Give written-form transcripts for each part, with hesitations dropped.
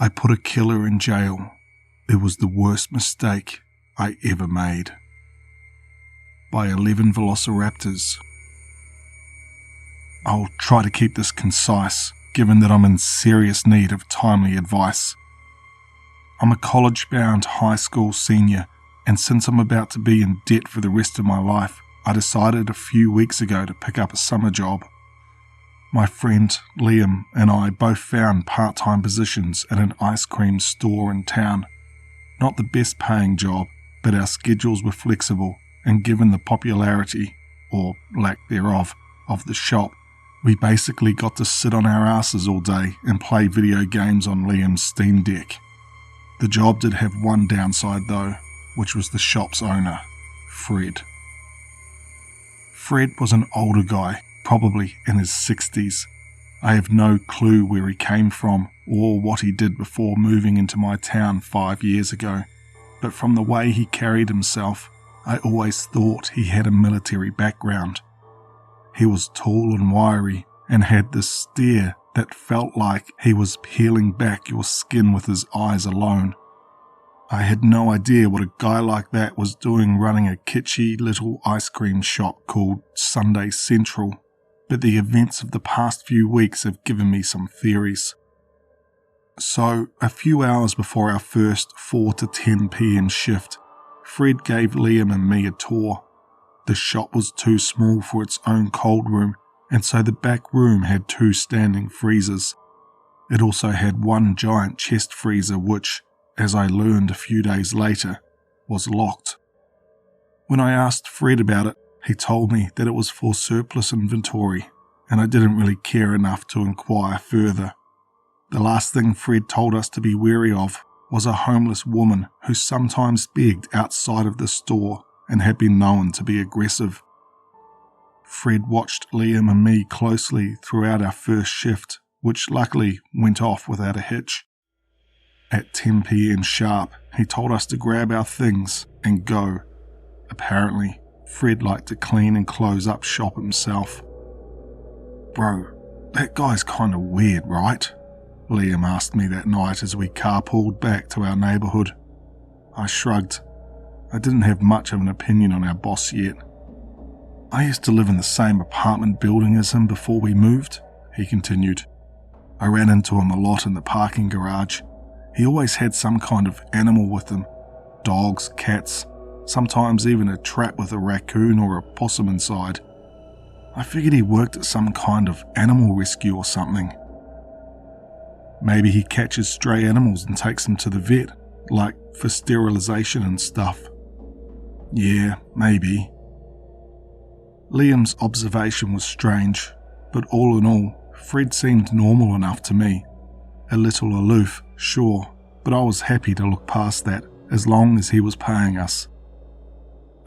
I put a killer in jail. It was the worst mistake I ever made. By 11 Velociraptors. I'll try to keep this concise, given that I'm in serious need of timely advice. I'm a college-bound high school senior, and since I'm about to be in debt for the rest of my life, I decided a few weeks ago to pick up a summer job. My friend Liam and I both found part-time positions at an ice cream store in town. Not the best paying job, but our schedules were flexible, and given the popularity, or lack thereof, of the shop, we basically got to sit on our asses all day and play video games on Liam's Steam Deck. The job did have one downside though, which was the shop's owner, Fred. Fred was an older guy, probably in his 60s. I have no clue where he came from or what he did before moving into my town 5 years ago, but from the way he carried himself, I always thought he had a military background. He was tall and wiry and had this stare that felt like he was peeling back your skin with his eyes alone. I had no idea what a guy like that was doing running a kitschy little ice cream shop called Sunday Central, but the events of the past few weeks have given me some theories. So, a few hours before our first 4 to 10 p.m. shift, Fred gave Liam and me a tour. The shop was too small for its own cold room, and so the back room had 2 standing freezers. It also had one giant chest freezer which, as I learned a few days later, was locked. When I asked Fred about it, he told me that it was for surplus inventory, and I didn't really care enough to inquire further. The last thing Fred told us to be wary of was a homeless woman who sometimes begged outside of the store and had been known to be aggressive. Fred watched Liam and me closely throughout our first shift, which luckily went off without a hitch. At 10 p.m. sharp, he told us to grab our things and go. Apparently, Fred liked to clean and close up shop himself. "Bro, that guy's kinda weird, right?" Liam asked me that night as we carpooled back to our neighbourhood. I shrugged. I didn't have much of an opinion on our boss yet. "I used to live in the same apartment building as him before we moved," he continued. "I ran into him a lot in the parking garage. He always had some kind of animal with him. Dogs, cats, sometimes even a trap with a raccoon or a possum inside. I figured he worked at some kind of animal rescue or something. Maybe he catches stray animals and takes them to the vet, like for sterilization and stuff." "Yeah, maybe." Liam's observation was strange, but all in all, Fred seemed normal enough to me. A little aloof, sure, but I was happy to look past that as long as he was paying us.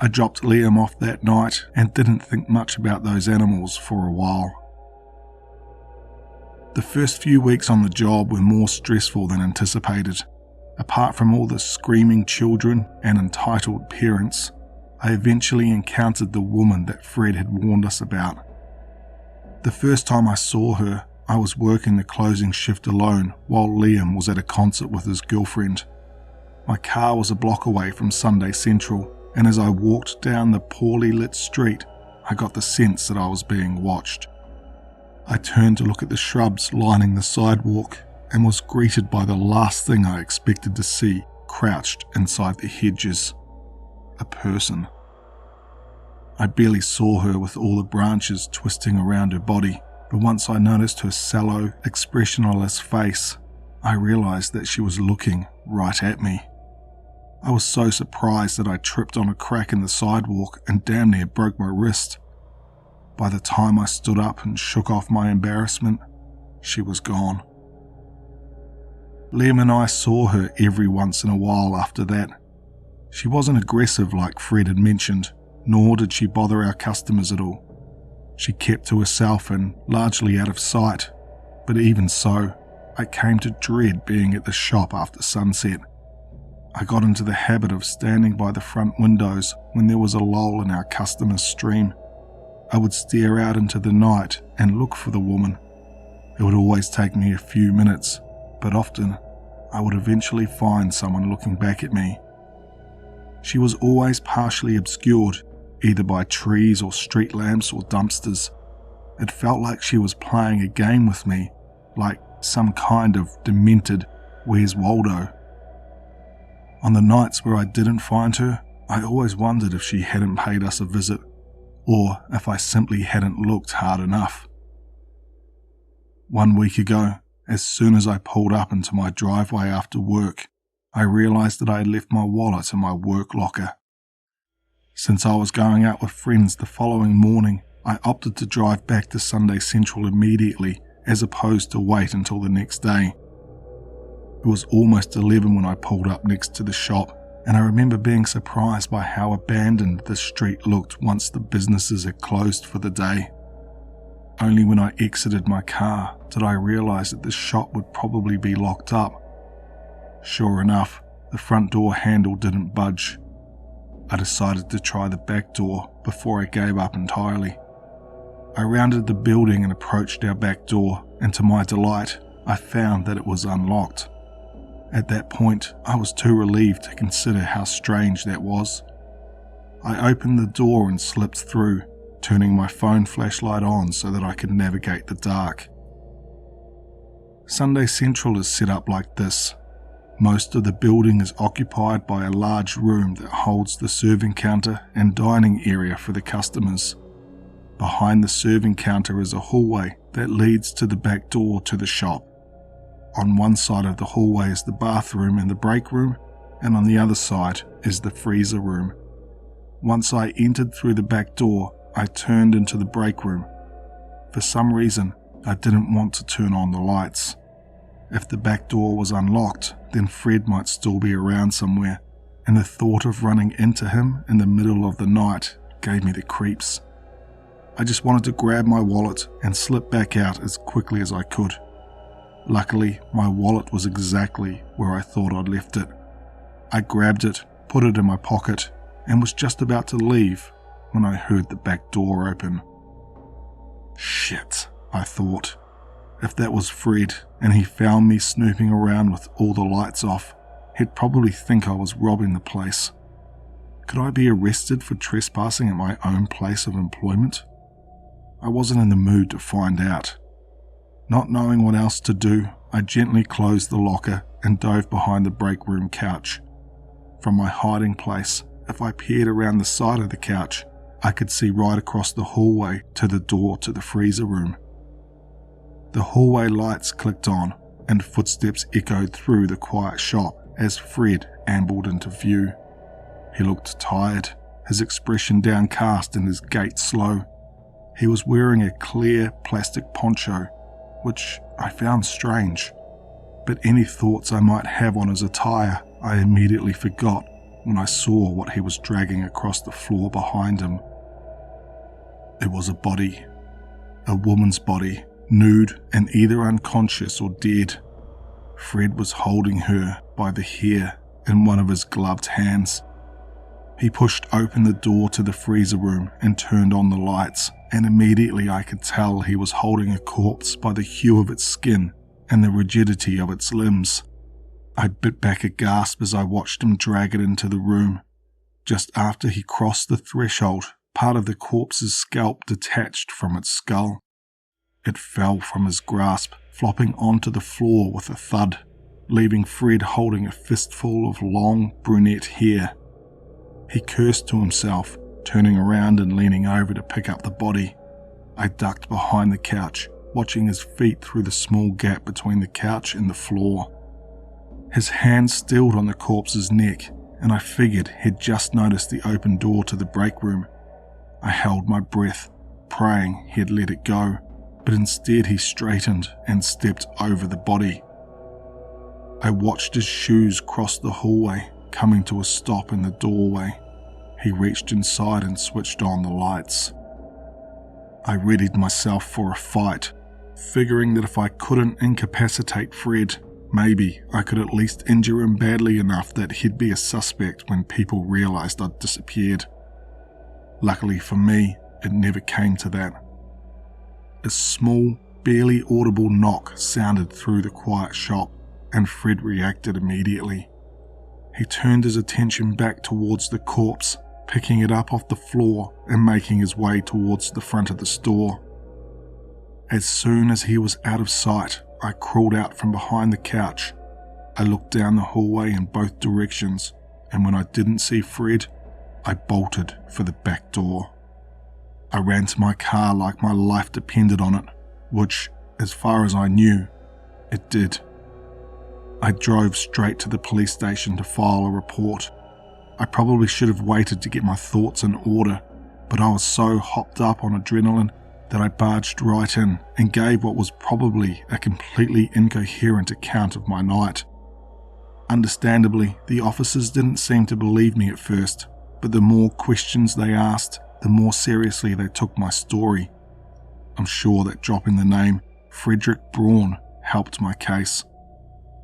I dropped Liam off that night and didn't think much about those animals for a while. The first few weeks on the job were more stressful than anticipated. Apart from all the screaming children and entitled parents, I eventually encountered the woman that Fred had warned us about. The first time I saw her, I was working the closing shift alone while Liam was at a concert with his girlfriend. My car was a block away from Sunday Central, and as I walked down the poorly lit street, I got the sense that I was being watched. I turned to look at the shrubs lining the sidewalk and was greeted by the last thing I expected to see crouched inside the hedges. A person. I barely saw her with all the branches twisting around her body, but once I noticed her sallow, expressionless face, I realized that she was looking right at me. I was so surprised that I tripped on a crack in the sidewalk and damn near broke my wrist. By the time I stood up and shook off my embarrassment, she was gone. Liam and I saw her every once in a while after that. She wasn't aggressive like Fred had mentioned, nor did she bother our customers at all. She kept to herself and largely out of sight, but even so, I came to dread being at the shop after sunset. I got into the habit of standing by the front windows when there was a lull in our customers' stream. I would stare out into the night and look for the woman. It would always take me a few minutes, but often I would eventually find someone looking back at me. She was always partially obscured, either by trees or street lamps or dumpsters. It felt like she was playing a game with me, like some kind of demented Where's Waldo. On the nights where I didn't find her, I always wondered if she hadn't paid us a visit, or if I simply hadn't looked hard enough. 1 week ago, as soon as I pulled up into my driveway after work, I realized that I had left my wallet in my work locker. Since I was going out with friends the following morning, I opted to drive back to Sunday Central immediately as opposed to wait until the next day. It was almost 11 when I pulled up next to the shop, and I remember being surprised by how abandoned the street looked once the businesses had closed for the day. Only when I exited my car did I realize that the shop would probably be locked up. Sure enough, the front door handle didn't budge. I decided to try the back door before I gave up entirely. I rounded the building and approached our back door, and to my delight, I found that it was unlocked. At that point, I was too relieved to consider how strange that was. I opened the door and slipped through, turning my phone flashlight on so that I could navigate the dark. Sunday Central is set up like this. Most of the building is occupied by a large room that holds the serving counter and dining area for the customers. Behind the serving counter is a hallway that leads to the back door to the shop. On one side of the hallway is the bathroom and the break room, and on the other side is the freezer room. Once I entered through the back door, I turned into the break room. For some reason, I didn't want to turn on the lights. If the back door was unlocked, then Fred might still be around somewhere, and the thought of running into him in the middle of the night gave me the creeps. I just wanted to grab my wallet and slip back out as quickly as I could. Luckily, my wallet was exactly where I thought I'd left it. I grabbed it, put it in my pocket, and was just about to leave when I heard the back door open. Shit, I thought. If that was Fred and he found me snooping around with all the lights off, he'd probably think I was robbing the place. Could I be arrested for trespassing at my own place of employment? I wasn't in the mood to find out. Not knowing what else to do, I gently closed the locker and dove behind the break room couch. From my hiding place, if I peered around the side of the couch, I could see right across the hallway to the door to the freezer room. The hallway lights clicked on, and footsteps echoed through the quiet shop as Fred ambled into view. He looked tired, his expression downcast and his gait slow. He was wearing a clear plastic poncho, which I found strange, but any thoughts I might have on his attire I immediately forgot when I saw what he was dragging across the floor behind him. It was a body, a woman's body, nude and either unconscious or dead. Fred was holding her by the hair in one of his gloved hands. He pushed open the door to the freezer room and turned on the lights, and immediately I could tell he was holding a corpse by the hue of its skin and the rigidity of its limbs. I bit back a gasp as I watched him drag it into the room. Just after he crossed the threshold, part of the corpse's scalp detached from its skull. It fell from his grasp, flopping onto the floor with a thud, leaving Fred holding a fistful of long brunette hair. He cursed to himself, turning around and leaning over to pick up the body. I ducked behind the couch, watching his feet through the small gap between the couch and the floor. His hand stilled on the corpse's neck, and I figured he'd just noticed the open door to the break room. I held my breath, praying he'd let it go, but instead he straightened and stepped over the body. I watched his shoes cross the hallway, coming to a stop in the doorway. He reached inside and switched on the lights. I readied myself for a fight, figuring that if I couldn't incapacitate Fred, maybe I could at least injure him badly enough that he'd be a suspect when people realized I'd disappeared. Luckily for me, it never came to that. A small, barely audible knock sounded through the quiet shop, and Fred reacted immediately. He turned his attention back towards the corpse, picking it up off the floor and making his way towards the front of the store. As soon as he was out of sight, I crawled out from behind the couch. I looked down the hallway in both directions, and when I didn't see Fred, I bolted for the back door. I ran to my car like my life depended on it, which, as far as I knew, it did. I drove straight to the police station to file a report. I probably should have waited to get my thoughts in order, but I was so hopped up on adrenaline that I barged right in and gave what was probably a completely incoherent account of my night. Understandably, the officers didn't seem to believe me at first, but the more questions they asked, the more seriously they took my story. I'm sure that dropping the name Frederick Braun helped my case.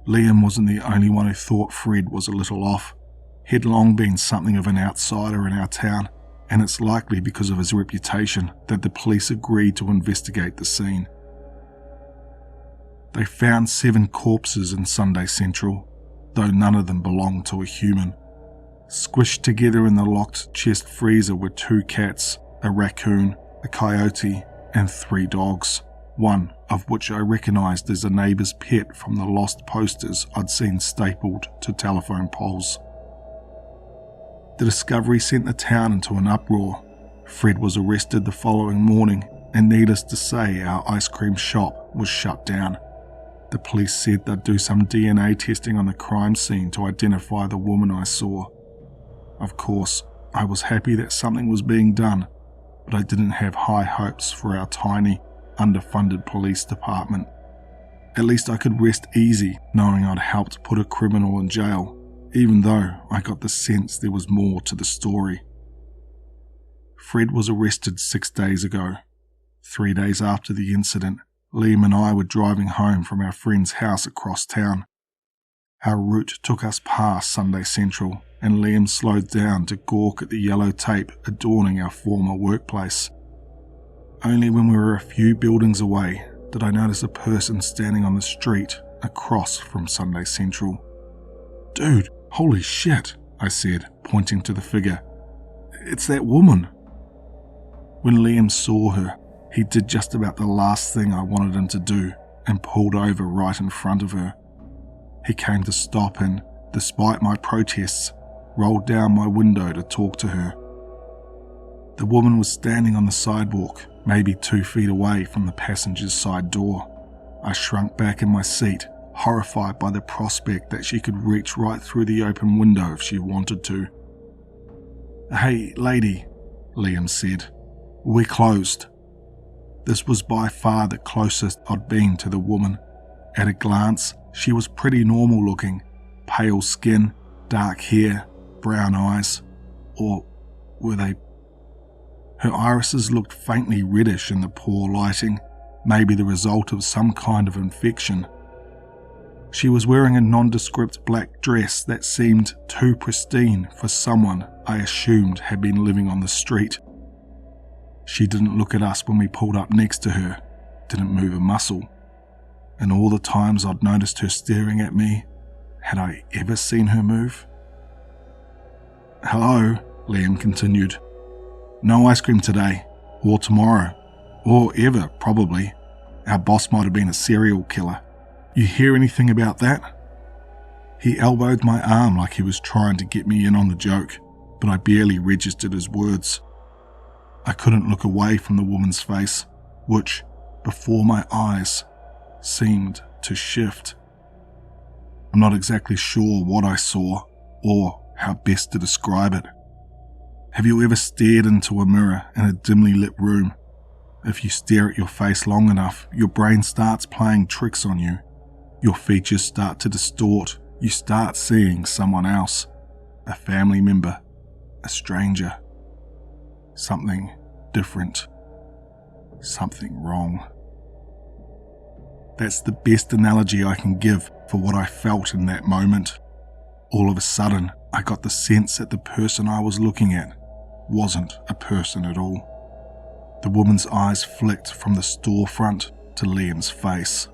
Liam wasn't the only one who thought Fred was a little off. He'd long been something of an outsider in our town, and it's likely because of his reputation that the police agreed to investigate the scene. They found 7 corpses in Sunday Central, though none of them belonged to a human. Squished together in the locked chest freezer were 2 cats, a raccoon, a coyote, and 3 dogs, one of which I recognised as a neighbour's pet from the lost posters I'd seen stapled to telephone poles. The discovery sent the town into an uproar. Fred was arrested the following morning, and needless to say, our ice cream shop was shut down. The police said they'd do some DNA testing on the crime scene to identify the woman I saw. Of course, I was happy that something was being done, but I didn't have high hopes for our tiny, underfunded police department. At least I could rest easy knowing I'd helped put a criminal in jail, even though I got the sense there was more to the story. Fred was arrested 6 days ago. 3 days after the incident, Liam and I were driving home from our friend's house across town. Our route took us past Sunday Central, and Liam slowed down to gawk at the yellow tape adorning our former workplace. Only when we were a few buildings away did I notice a person standing on the street across from Sunday Central. "Dude, holy shit," I said, pointing to the figure. "It's that woman." When Liam saw her, he did just about the last thing I wanted him to do and pulled over right in front of her. He came to stop and, despite my protests, rolled down my window to talk to her. The woman was standing on the sidewalk, maybe 2 feet away from the passenger's side door. I shrunk back in my seat, horrified by the prospect that she could reach right through the open window if she wanted to. "Hey, lady," Liam said. "We're closed." This was by far the closest I'd been to the woman. At a glance, she was pretty normal looking, pale skin, dark hair, brown eyes. Or were they? Her irises looked faintly reddish in the poor lighting, maybe the result of some kind of infection. She was wearing a nondescript black dress that seemed too pristine for someone I assumed had been living on the street. She didn't look at us when we pulled up next to her, didn't move a muscle. And all the times I'd noticed her staring at me, had I ever seen her move? "Hello," Liam continued. "No ice cream today, or tomorrow, or ever, probably. Our boss might have been a serial killer. You hear anything about that?" He elbowed my arm like he was trying to get me in on the joke, but I barely registered his words. I couldn't look away from the woman's face, which, before my eyes, seemed to shift. I'm not exactly sure what I saw, or how best to describe it. Have you ever stared into a mirror in a dimly lit room? If you stare at your face long enough, your brain starts playing tricks on you. Your features start to distort. You start seeing someone else, a family member, a stranger. Something different. Something wrong. That's the best analogy I can give for what I felt in that moment. All of a sudden, I got the sense that the person I was looking at wasn't a person at all. The woman's eyes flicked from the storefront to Liam's face.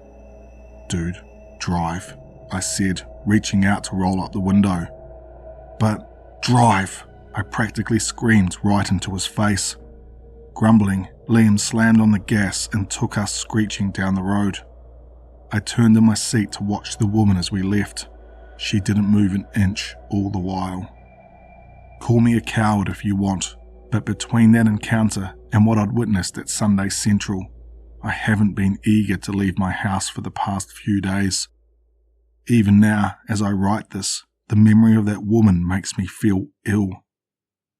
"Dude, drive," I said, reaching out to roll up the window. But drive, I practically screamed right into his face. Grumbling, Liam slammed on the gas and took us screeching down the road. I turned in my seat to watch the woman as we left. She didn't move an inch all the while. Call me a coward if you want, but between that encounter and what I'd witnessed at Sunday Central, I haven't been eager to leave my house for the past few days. Even now, as I write this, the memory of that woman makes me feel ill.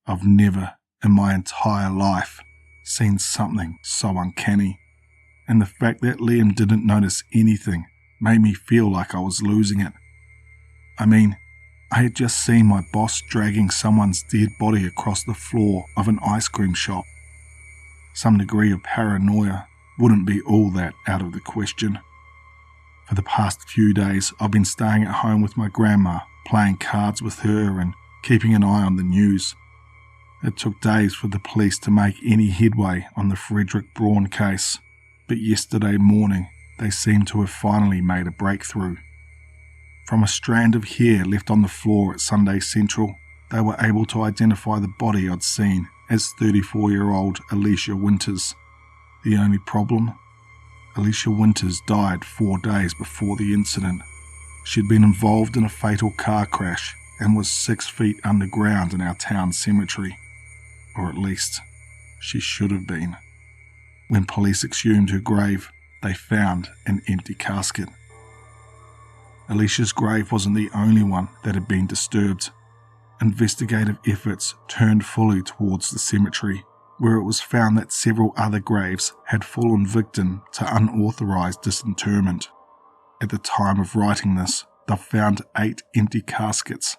I've never, in my entire life, seen something so uncanny, and the fact that Liam didn't notice anything made me feel like I was losing it. I mean, I had just seen my boss dragging someone's dead body across the floor of an ice cream shop. Some degree of paranoia wouldn't be all that out of the question. For the past few days, I've been staying at home with my grandma, playing cards with her and keeping an eye on the news. It took days for the police to make any headway on the Frederick Braun case, but yesterday morning they seemed to have finally made a breakthrough. From a strand of hair left on the floor at Sunday Central, they were able to identify the body I'd seen as 34-year-old Alicia Winters. The only problem? Alicia Winters died 4 days before the incident. She'd been involved in a fatal car crash and was 6 feet underground in our town cemetery. Or at least, she should have been. When police exhumed her grave, they found an empty casket. Alicia's grave wasn't the only one that had been disturbed. Investigative efforts turned fully towards the cemetery, where it was found that several other graves had fallen victim to unauthorized disinterment. At the time of writing this, they've found 8 empty caskets,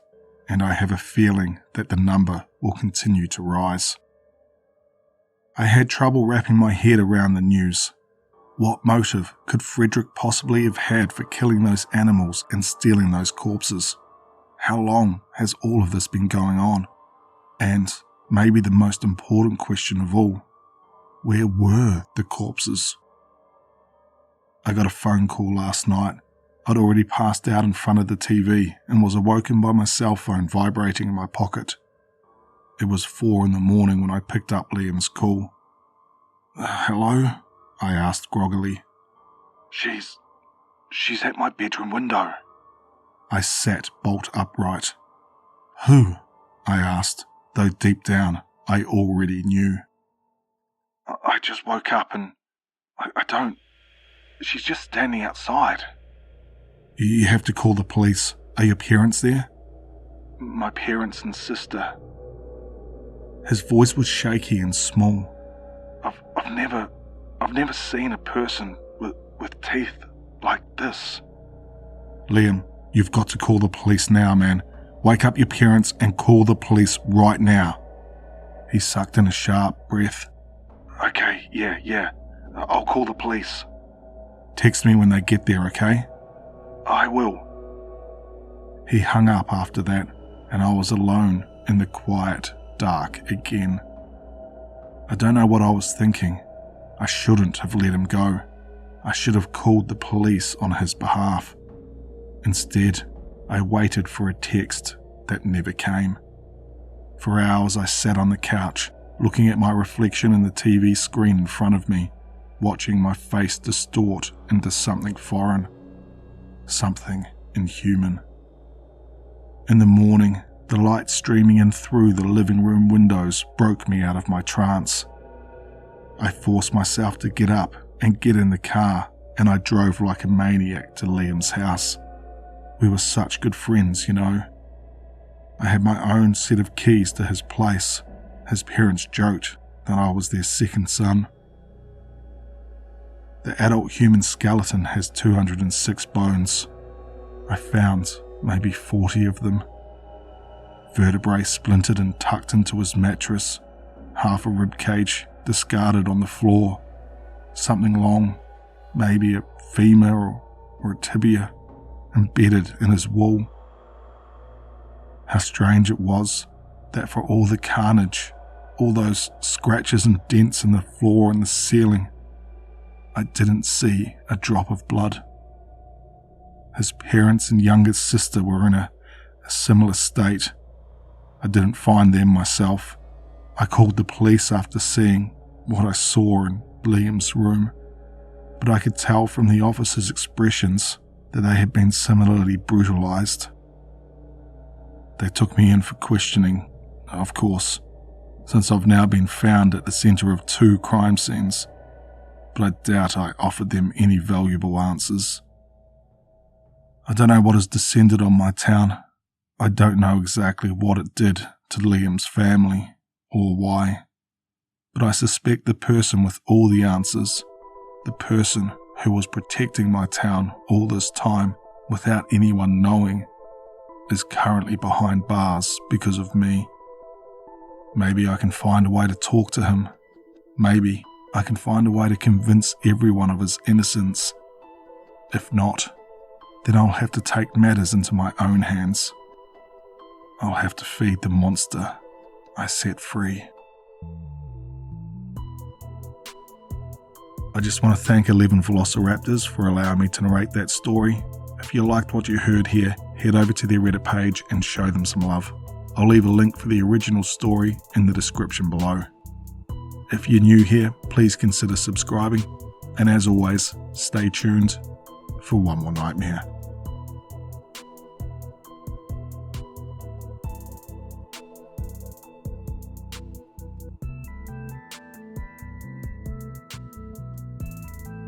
and I have a feeling that the number will continue to rise. I had trouble wrapping my head around the news. What motive could Frederick possibly have had for killing those animals and stealing those corpses? How long has all of this been going on? And maybe the most important question of all, where were the corpses? I got a phone call last night. I'd already passed out in front of the TV and was awoken by my cell phone vibrating in my pocket. It was 4 in the morning when I picked up Liam's call. Hello? I asked groggily. She's at my bedroom window. I sat bolt upright. Who? I asked, though deep down I already knew. I just woke up and I don't... She's just standing outside. You have to call the police. Are your parents there? My parents and sister. His voice was shaky and small. I've never seen a person with teeth like this. Liam, you've got to call the police now, man. Wake up your parents and call the police right now. He sucked in a sharp breath. Okay, yeah. I'll call the police. Text me when they get there, okay? I will. He hung up after that, and I was alone in the quiet dark again. I don't know what I was thinking. I shouldn't have let him go. I should have called the police on his behalf. Instead, I waited for a text that never came. For hours I sat on the couch, looking at my reflection in the TV screen in front of me, watching my face distort into something foreign, something inhuman. In the morning, the light streaming in through the living room windows broke me out of my trance. I forced myself to get up and get in the car, and I drove like a maniac to Liam's house. We were such good friends, you know. I had my own set of keys to his place. His parents joked that I was their second son. The adult human skeleton has 206 bones. I found maybe 40 of them. Vertebrae splintered and tucked into his mattress, half a rib cage discarded on the floor, something long, maybe a femur or a tibia, embedded in his wool. How strange it was that for all the carnage, all those scratches and dents in the floor and the ceiling, I didn't see a drop of blood. His parents and youngest sister were in a similar state. I didn't find them myself. I called the police after seeing what I saw in Liam's room, but I could tell from the officers' expressions that they had been similarly brutalized. They took me in for questioning, of course, since I've now been found at the centre of 2 crime scenes, but I doubt I offered them any valuable answers. I don't know what has descended on my town. I don't know exactly what it did to Liam's family or why, but I suspect the person with all the answers, the person who was protecting my town all this time without anyone knowing, is currently behind bars because of me. Maybe I can find a way to talk to him. Maybe I can find a way to convince everyone of his innocence. If not, then I'll have to take matters into my own hands. I'll have to feed the monster I set free. I just want to thank 11 Velociraptors for allowing me to narrate that story. If you liked what you heard here, head over to their Reddit page and show them some love. I'll leave a link for the original story in the description below. If you're new here, please consider subscribing, and as always, stay tuned for one more nightmare.